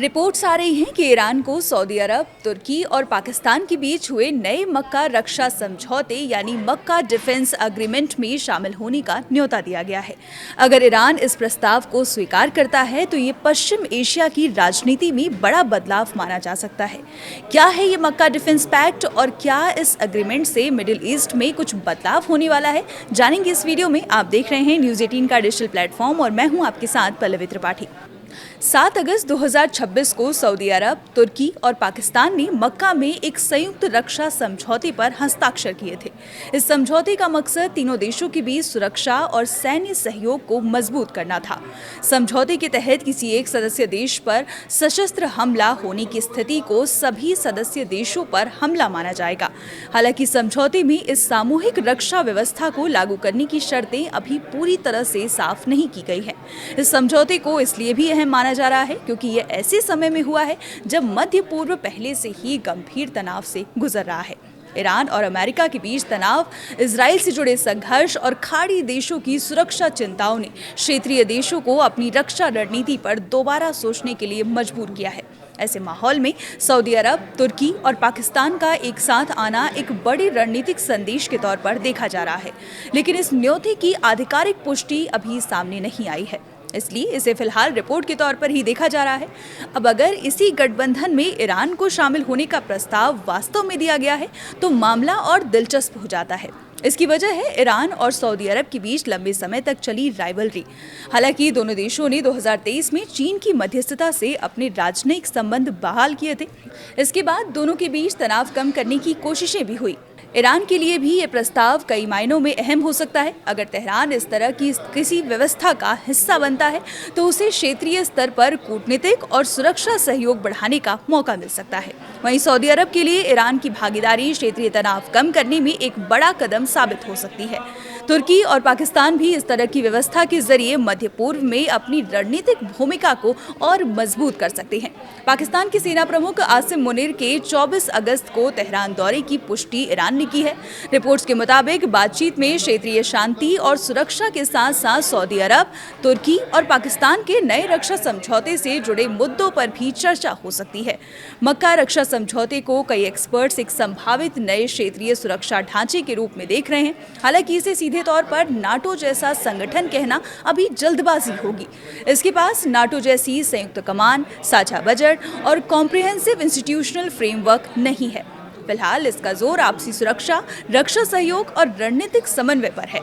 Reports आ रही हैं कि ईरान को सऊदी अरब, तुर्की और पाकिस्तान के बीच हुए नए मक्का रक्षा समझौते यानी मक्का डिफेंस एग्रीमेंट में शामिल होने का न्योता दिया गया है। अगर ईरान इस प्रस्ताव को स्वीकार करता है तो ये पश्चिम एशिया की राजनीति में बड़ा बदलाव माना जा सकता है। क्या है ये मक्का डिफेंस पैक्ट और क्या इस एग्रीमेंट से मिडिल ईस्ट में कुछ बदलाव होने वाला है, जानेंगे इस वीडियो में। आप देख रहे हैं न्यूज़ 18 का डिजिटल प्लेटफॉर्म और मैं हूं आपके साथ पल्लवी त्रिपाठी। 7 अगस्त 2026 को सऊदी अरब, तुर्की और पाकिस्तान ने मक्का में एक संयुक्त रक्षा समझौते पर हस्ताक्षर किए थे। इस समझौते का मकसद तीनों देशों के बीच सुरक्षा और सैन्य सहयोग को मजबूत करना था। समझौते के तहत किसी एक सदस्य देश पर सशस्त्र हमला होने की स्थिति को सभी सदस्य देशों पर हमला माना जाएगा। हालांकि समझौते में इस सामूहिक रक्षा व्यवस्था को लागू करने की शर्तें अभी पूरी तरह से साफ नहीं की गई है। इस समझौते को इसलिए भी अहम माना जा रहा है क्योंकि यह ऐसे समय में हुआ है जब मध्य पूर्व पहले से ही गंभीर तनाव से गुजर रहा है। ईरान और अमेरिका के बीच तनाव, इजराइल से जुड़े संघर्ष और खाड़ी देशों की सुरक्षा चिंताओं ने क्षेत्रीय देशों को अपनी रक्षा रणनीति पर दोबारा सोचने के लिए मजबूर किया है। ऐसे माहौल में सऊदी अरब, तुर्की और पाकिस्तान का एक साथ आना एक बड़ी रणनीतिक संदेश के तौर पर देखा जा रहा है, लेकिन इस न्योते की आधिकारिक पुष्टि अभी सामने नहीं आई है, इसलिए इसे फिलहाल रिपोर्ट के तौर पर ही देखा जा रहा है। अब अगर इसी गठबंधन में ईरान को शामिल होने का प्रस्ताव वास्तव में दिया गया है तो मामला और दिलचस्प हो जाता है। इसकी वजह है ईरान और सऊदी अरब के बीच लंबे समय तक चली राइवलरी। हालांकि दोनों देशों ने 2023 में चीन की मध्यस्थता से अपने राजनयिक संबंध बहाल किए थे। इसके बाद दोनों के बीच तनाव कम करने की कोशिशें भी हुई। ईरान के लिए भी ये प्रस्ताव कई मायनों में अहम हो सकता है। अगर तेहरान इस तरह की किसी व्यवस्था का हिस्सा बनता है तो उसे क्षेत्रीय स्तर पर कूटनीतिक और सुरक्षा सहयोग बढ़ाने का मौका मिल सकता है। वहीं सऊदी अरब के लिए ईरान की भागीदारी क्षेत्रीय तनाव कम करने में एक बड़ा कदम साबित हो सकती है। तुर्की और पाकिस्तान भी इस तरह की व्यवस्था के जरिए मध्य पूर्व में अपनी रणनीतिक भूमिका को और मजबूत कर सकते हैं। पाकिस्तान के सेना प्रमुख आसिम मुनीर के 24 अगस्त को तेहरान दौरे की पुष्टि ईरान ने की है। रिपोर्ट्स के मुताबिक बातचीत में क्षेत्रीय शांति और सुरक्षा के साथ साथ सऊदी अरब, तुर्की और पाकिस्तान के नए रक्षा समझौते से जुड़े मुद्दों पर भी चर्चा हो सकती है। मक्का रक्षा समझौते को कई एक्सपर्ट्स एक संभावित नए क्षेत्रीय सुरक्षा ढांचे के रूप में देख रहे हैं। हालांकि इसे सीधे तौर पर नाटो जैसा संगठन कहना अभी जल्दबाजी होगी। इसके पास नाटो जैसी संयुक्त कमान, साझा बजट और कॉम्प्रिहेंसिव इंस्टीट्यूशनल फ्रेमवर्क नहीं है। फिलहाल इसका जोर आपसी सुरक्षा, रक्षा सहयोग और रणनीतिक समन्वय पर है।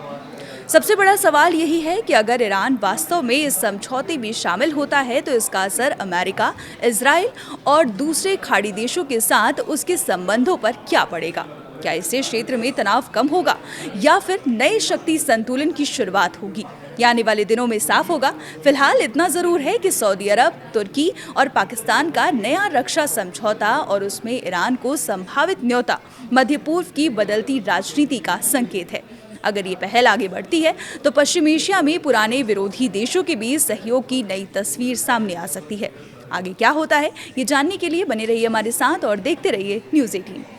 सबसे बड़ा सवाल यही है कि अगर ईरान वास्तव में इस समझौते में शामिल होता है तो इसका असर अमेरिका, इजराइल और दूसरे खाड़ी देशों के साथ उसके संबंधों पर क्या पड़ेगा। क्या इससे क्षेत्र में तनाव कम होगा या फिर नए शक्ति संतुलन की शुरुआत होगी, ये आने वाले दिनों में साफ होगा। फिलहाल इतना जरूर है कि सऊदी अरब, तुर्की और पाकिस्तान का नया रक्षा समझौता और उसमें ईरान को संभावित न्योता मध्य पूर्व की बदलती राजनीति का संकेत है। अगर ये पहल आगे बढ़ती है तो पश्चिम एशिया में पुराने विरोधी देशों के बीच सहयोग की नई तस्वीर सामने आ सकती है। आगे क्या होता है ये जानने के लिए बने रहिए हमारे साथ और देखते रहिए न्यूज़ 18।